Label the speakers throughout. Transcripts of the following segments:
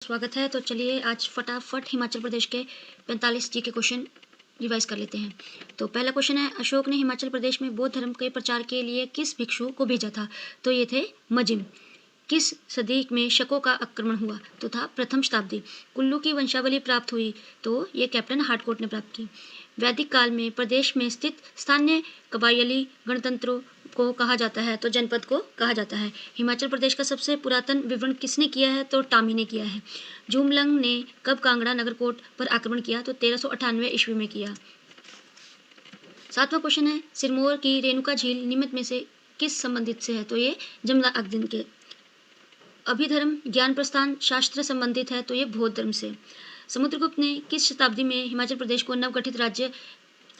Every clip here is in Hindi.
Speaker 1: स्वागत है। तो चलिए आज फटाफट हिमाचल प्रदेश के 45 जी के क्वेश्चन रिवाइज कर लेते हैं। तो पहला क्वेश्चन है, अशोक ने हिमाचल प्रदेश में बौद्ध धर्म के प्रचार के लिए किस भिक्षु को भेजा था? तो ये थे मजिम। किस सदी में शकों का आक्रमण हुआ? तो था प्रथम शताब्दी। कुल्लू की वंशावली प्राप्त हुई? तो ये कैप्टन हार्डकोट ने प्राप्त की। वैदिक काल में प्रदेश में स्थित स्थानीय कबायली गणतंत्रों को कहा जाता है? तो जनपद को कहा जाता है। हिमाचल प्रदेश का सबसे पुरातन विवरण किसने किया है? तो टामी ने किया है। जूमलंग ने कब कांगड़ा नगरकोट पर आक्रमण किया? तो 1398 ईस्वी में किया। सातवां क्वेश्चन है, सिरमौर की रेणुका झील निम्न में से किस संबंधित से है? तो ये जमुना अग्नि के। अभिधर्म ज्ञान प्रस्थान शास्त्र संबंधित है? तो ये बौद्ध धर्म से। समुद्रगुप्त ने किस शताब्दी में हिमाचल प्रदेश को नवगठित राज्य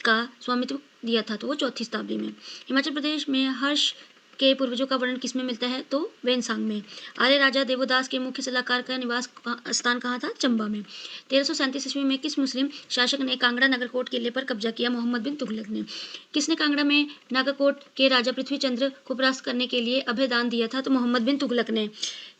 Speaker 1: का स्वामित्व दिया था? तो वो 4वीं शताब्दी में। हिमाचल प्रदेश में हर्ष के पूर्वजों का वर्णन किसमें मिलता है? तो वेनसांग में। आर्य राजा देवोदास के मुख्य सलाहकार का निवास स्थान कहाँ था? चंबा में। 1337 ईस्वी में किस मुस्लिम शासक ने कांगड़ा नगरकोट किले पर कब्जा किया? मोहम्मद बिन तुगलक ने। किसने कांगड़ा में नागरकोट के राजा पृथ्वीचंद्र को परास्त करने के लिए अभयदान दिया था? तो मोहम्मद बिन तुगलक ने।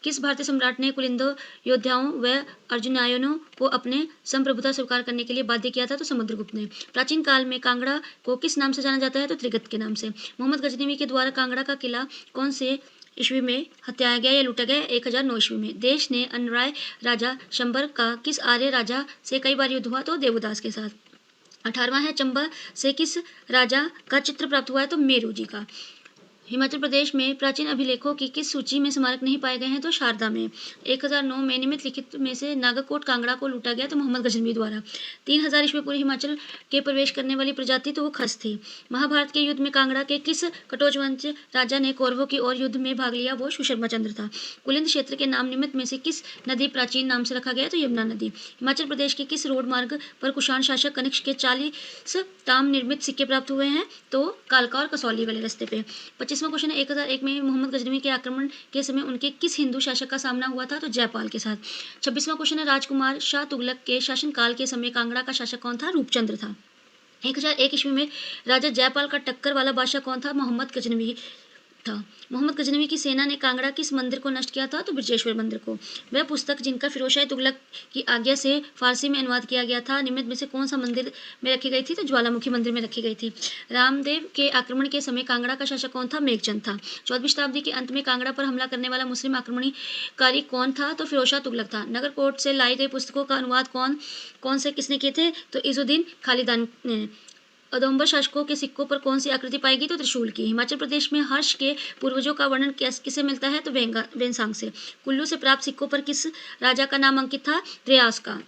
Speaker 1: किस भारतीय सम्राट ने कुलिंदो योद्धाओं व अर्जुनायनों को अपने संप्रभुता स्वीकार करने के लिए बाध्य किया था? तो समुद्रगुप्त ने। प्राचीन काल में कांगड़ा को किस नाम से जाना जाता है? तो त्रिगत के नाम से। मोहम्मद गजनवी के द्वारा कांगड़ा का किला कौन से ईस्वी में हत्याया गया या लूटा गया? 1009 ईस्वी में। देश ने अनराय राजा शंबर का किस आर्य राजा से कई बार युद्ध हुआ? तो देवदास के साथ। 18वां है, चंबा से किस राजा का चित्र प्राप्त हुआ है? तो मेरू जी का। हिमाचल प्रदेश में प्राचीन अभिलेखों की किस सूची में स्मारक नहीं पाए गए हैं? तो शारदा में। 1009 में निम्नलिखित लिखित में से नागरकोट कांगड़ा को लूटा गया? तो मोहम्मद गजनवी द्वारा। 3000 ईस्वी पूर्व हिमाचल के प्रवेश करने वाली प्रजाति तो वो खस थी। महाभारत के युद्ध में कांगड़ा के किस कटोचवंश राजा ने कौरवों की ओर युद्ध में भाग लिया? वो सुशर्मा चंद्र था। कुलिंद क्षेत्र के नाम निम्न में से किस नदी प्राचीन नाम से रखा गया? तो यमुना नदी। हिमाचल प्रदेश के किस रोड मार्ग पर कुषाण शासक कनिष्क के 40 ताम निर्मित सिक्के प्राप्त हुए हैं? तो कालका और कसौली वाले रास्ते पे। 25वां क्वेश्चन है, 1001 में मोहम्मद गजनवी के आक्रमण के समय उनके किस हिंदू शासक का सामना हुआ था? तो जयपाल के साथ। 26वां क्वेश्चन है, राजकुमार शाह तुगलक के शासनकाल के समय कांगड़ा का शासक कौन था? रूपचंद्र था। 1001 ईस्वी में राजा जयपाल का टक्कर वाला बादशाह कौन था? मोहम्मद गजनवी था। मोहम्मद गजनवी की सेना ने कांगड़ा किस मंदिर को नष्ट किया था? तो ब्रजेश्वर मंदिर को। वह पुस्तक जिनका फिरोज शाह तुगलक की आज्ञा से फारसी में अनुवाद किया गया था, निम्न में से कौन सा मंदिर में रखी गई थी? तो ज्वालामुखी मंदिर में रखी गई थी। रामदेव के आक्रमण के समय कांगड़ा का शासक कौन था? मेघचंद था। 14वीं शताब्दी के अंत में कांगड़ा पर हमला करने वाला मुस्लिम आक्रमणकारी कौन था? तो फिरोज शाह तुगलक था। नगरकोट से लाई गई पुस्तकों का अनुवाद कौन से किसने किए थे? तो इजुद्दीन खालिदान ने। औदुंबर शासकों के सिक्कों पर कौन सी आकृति पाएगी? तो त्रिशूल की। हिमाचल प्रदेश में हर्ष के पूर्वजों का वर्णन किसे मिलता है? तो वेनसांग से। कुल्लू से प्राप्त सिक्कों पर किस राजा का नाम अंकित था? त्रियास का।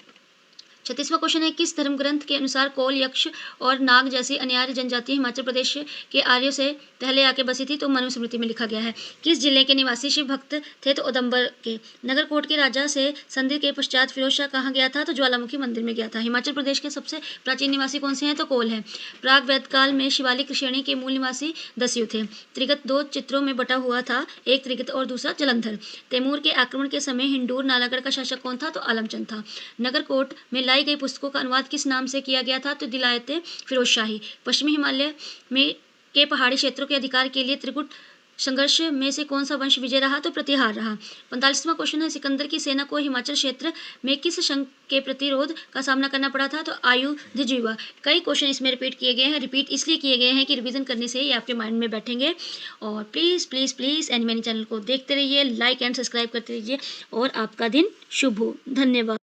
Speaker 1: 36वां क्वेश्चन है, किस धर्म ग्रंथ के अनुसार कोल, यक्ष और नाग जैसी अन्यार्य जनजाति हिमाचल प्रदेश के आर्यों से पहले आके बसी थी? तो मनुस्मृति में लिखा गया है। किस जिले के निवासी शिव भक्त थे? तो औदुंबर के। नगरकोट के राजा से संधि के पश्चात फिरोज शाह कहाँ गया था? तो ज्वालामुखी मंदिर में गया था। हिमाचल प्रदेश के सबसे प्राचीन निवासी कौन से हैं? तो कोल है। प्राग वैदकाल में शिवालिक श्रेणी के मूल निवासी दस्यु थे। त्रिगत 2 चित्रों में बटा हुआ था, एक त्रिगत और दूसरा जलंधर। तैमूर के आक्रमण के समय हिंडूर नालागढ़ का शासक कौन था? तो आलमचंद था। नगरकोट में लाई गई पुस्तकों का अनुवाद किस नाम से किया गया था? तो दिलायते फिरोज शाही। पश्चिमी हिमालय में के पहाड़ी क्षेत्रों के अधिकार के लिए त्रिकुट संघर्ष में से कौन सा वंश विजय रहा? तो प्रतिहार रहा। 45वां क्वेश्चन है, सिकंदर की सेना को हिमाचल क्षेत्र में किस संघ के प्रतिरोध का सामना करना पड़ा था? तो आयुधजीवा। कई क्वेश्चन इसमें रिपीट किए गए हैं। रिपीट इसलिए किए गए हैं कि रिवीजन करने से ये आपके माइंड में बैठेंगे। और प्लीज़ प्लीज़ प्लीज़ एनिमनी चैनल को देखते रहिए, लाइक एंड सब्सक्राइब करते रहिए और आपका दिन शुभ हो। धन्यवाद।